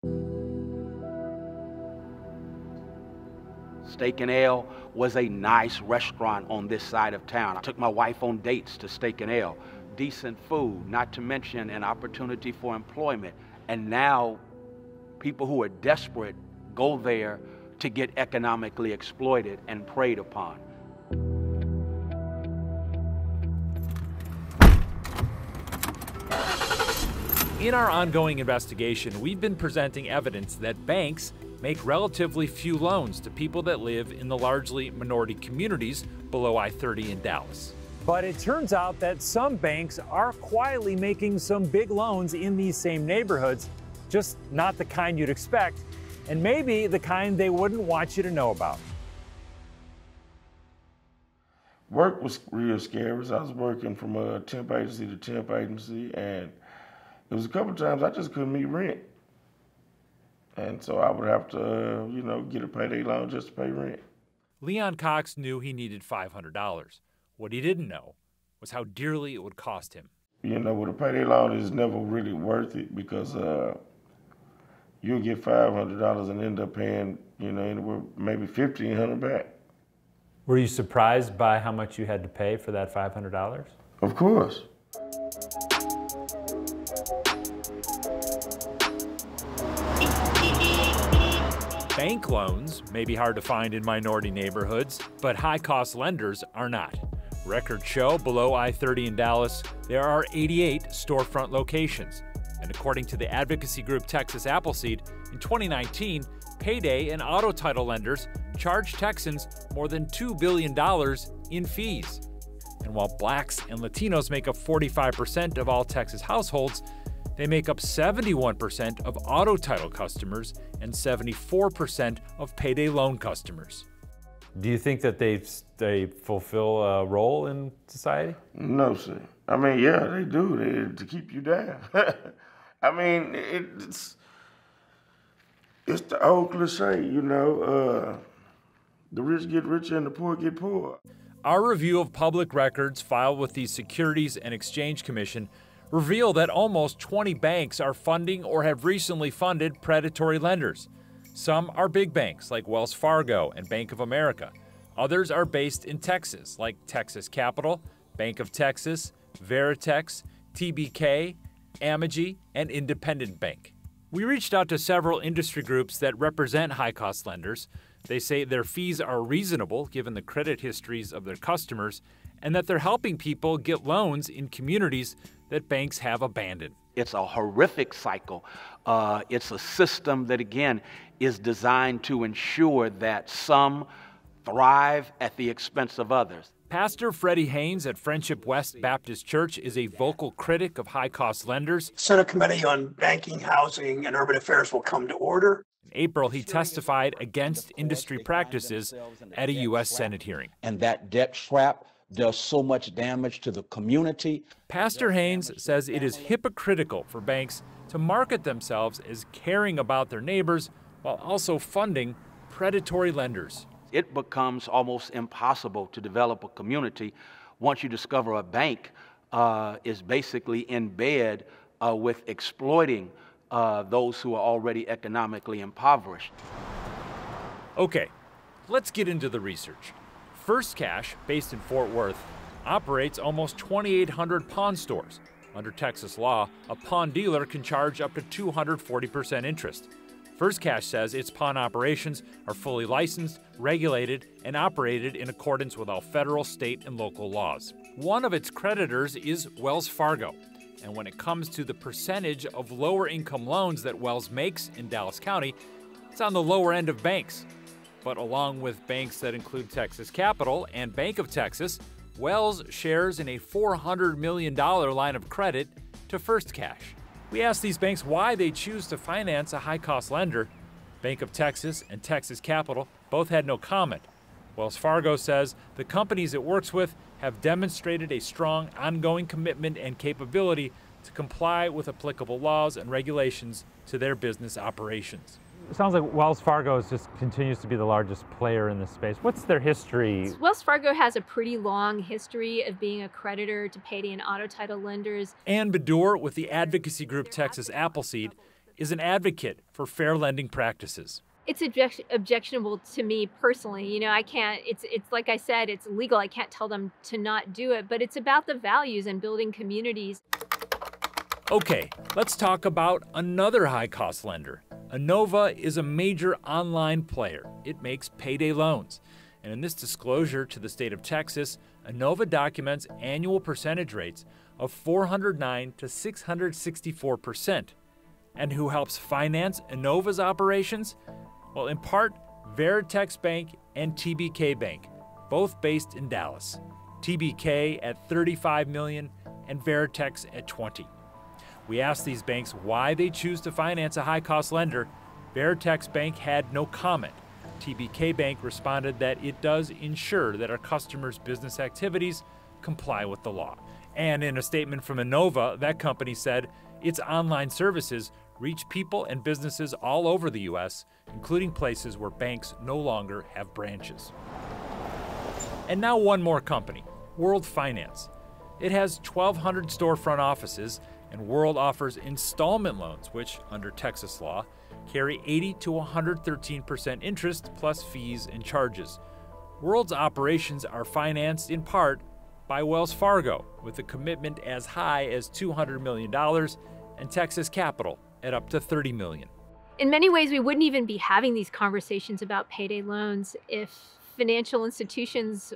Steak and Ale was a nice restaurant on this side of town. I took my wife on dates to Steak and Ale. Decent food, not to mention an opportunity for employment. And now people who are desperate go there to get economically exploited and preyed upon. In our ongoing investigation, we've been presenting evidence that banks make relatively few loans to people that live in the largely minority communities below I-30 in Dallas. But it turns out that some banks are quietly making some big loans in these same neighborhoods, just not the kind you'd expect, and maybe the kind they wouldn't want you to know about. Work was real scary. I was working from a temp agency to temp agency, and there was a couple of times I just couldn't meet rent. And so I would have to, get a payday loan just to pay rent. Leon Cox knew he needed $500. What he didn't know was how dearly it would cost him. With a payday loan, it's never really worth it because you'll get $500 and end up paying, anywhere maybe $1,500 back. Were you surprised by how much you had to pay for that $500? Of course. Bank loans may be hard to find in minority neighborhoods, but high-cost lenders are not. Records show below I-30 in Dallas, there are 88 storefront locations. And according to the advocacy group Texas Appleseed, in 2019, Payday and auto title lenders charged Texans more than $2 billion in fees. And while blacks and Latinos make up 45% of all Texas households, they make up 71% of auto title customers and 74% of payday loan customers. Do you think that they fulfill a role in society? No, sir. I mean, yeah, they do. To keep you down. I mean, it's the old cliche, the rich get richer and the poor get poorer. Our review of public records filed with the Securities and Exchange Commission reveal that almost 20 banks are funding or have recently funded predatory lenders. Some are big banks like Wells Fargo and Bank of America. Others are based in Texas like Texas Capital, Bank of Texas, Veritex, TBK, Amegy, and Independent Bank. We reached out to several industry groups that represent high-cost lenders. They say their fees are reasonable given the credit histories of their customers and that they're helping people get loans in communities that banks have abandoned. It's a horrific cycle. It's a system that, again, is designed to ensure that some thrive at the expense of others. Pastor Freddie Haynes at Friendship West Baptist Church is a vocal critic of high-cost lenders. Senate Committee on Banking, Housing, and Urban Affairs will come to order. In April, he testified against industry practices at a U.S. Senate hearing. And that debt trap does so much damage to the community. Pastor Haynes says it is hypocritical for banks to market themselves as caring about their neighbors while also funding predatory lenders. It becomes almost impossible to develop a community once you discover a bank is basically in bed with exploiting those who are already economically impoverished. Okay, let's get into the research. First Cash, based in Fort Worth, operates almost 2,800 pawn stores. Under Texas law, a pawn dealer can charge up to 240% interest. First Cash says its pawn operations are fully licensed, regulated, and operated in accordance with all federal, state, and local laws. One of its creditors is Wells Fargo. And when it comes to the percentage of lower-income loans that Wells makes in Dallas County, it's on the lower end of banks. But along with banks that include Texas Capital and Bank of Texas, Wells shares in a $400 million line of credit to First Cash. We asked these banks why they choose to finance a high-cost lender. Bank of Texas and Texas Capital both had no comment. Wells Fargo says the companies it works with have demonstrated a strong ongoing commitment and capability to comply with applicable laws and regulations to their business operations. It sounds like Wells Fargo continues to be the largest player in this space. What's their history? Wells Fargo has a pretty long history of being a creditor to payday and auto title lenders. Ann Bedour with the advocacy group Texas Appleseed is an advocate for fair lending practices. It's objectionable to me personally. You know, I can't, it's like I said, it's illegal. I can't tell them to not do it, but it's about the values and building communities. Okay, let's talk about another high-cost lender. Enova is a major online player. It makes payday loans. And in this disclosure to the state of Texas, Enova documents annual percentage rates of 409 to 664%. And who helps finance Enova's operations? Well, in part, Veritex Bank and TBK Bank, both based in Dallas. TBK at $35 million and Veritex at $20. We asked these banks why they choose to finance a high-cost lender. Veritex Bank had no comment. TBK Bank responded that it does ensure that our customers' business activities comply with the law. And in a statement from Enova, that company said its online services reach people and businesses all over the U.S., including places where banks no longer have branches. And now one more company, World Finance. It has 1,200 storefront offices, and World offers installment loans, which, under Texas law, carry 80 to 113% interest plus fees and charges. World's operations are financed in part by Wells Fargo, with a commitment as high as $200 million, and Texas Capital at up to $30 million. In many ways, we wouldn't even be having these conversations about payday loans if financial institutions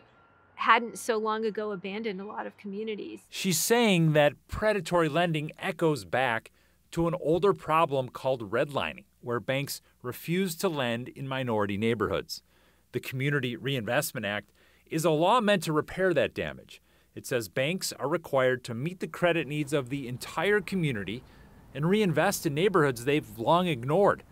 hadn't so long ago abandoned a lot of communities. She's saying that predatory lending echoes back to an older problem called redlining, where banks refuse to lend in minority neighborhoods. The Community Reinvestment Act is a law meant to repair that damage. It says banks are required to meet the credit needs of the entire community and reinvest in neighborhoods they've long ignored.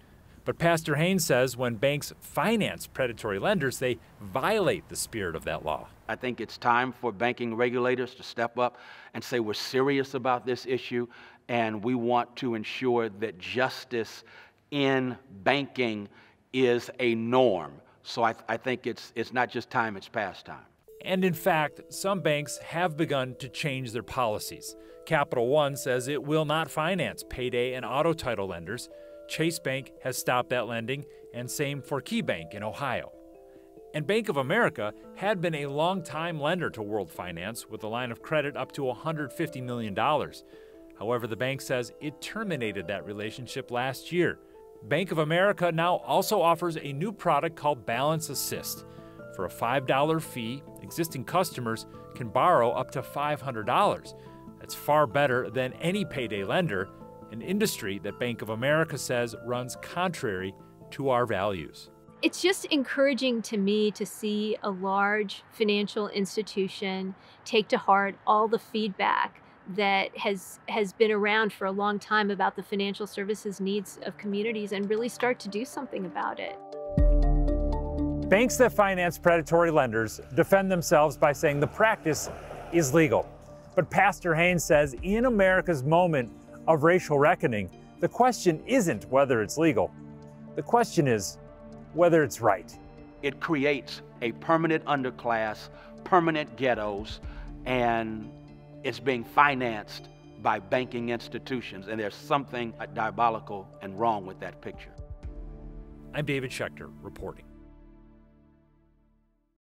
But Pastor Haynes says when banks finance predatory lenders, they violate the spirit of that law. I think it's time for banking regulators to step up and say we're serious about this issue and we want to ensure that justice in banking is a norm. So I think it's not just time, it's past time. And in fact, some banks have begun to change their policies. Capital One says it will not finance payday and auto title lenders. Chase Bank has stopped that lending, and same for Key Bank in Ohio. And Bank of America had been a long-time lender to World Finance with a line of credit up to $150 million. However, the bank says it terminated that relationship last year. Bank of America now also offers a new product called Balance Assist. For a $5 fee, existing customers can borrow up to $500. That's far better than any payday lender, an industry that Bank of America says runs contrary to our values. It's just encouraging to me to see a large financial institution take to heart all the feedback that has been around for a long time about the financial services needs of communities and really start to do something about it. Banks that finance predatory lenders defend themselves by saying the practice is legal. But Pastor Haynes says in America's moment of racial reckoning, the question isn't whether it's legal. The question is whether it's right. It creates a permanent underclass, permanent ghettos, and it's being financed by banking institutions, and there's something diabolical and wrong with that picture. I'm David Schechter reporting.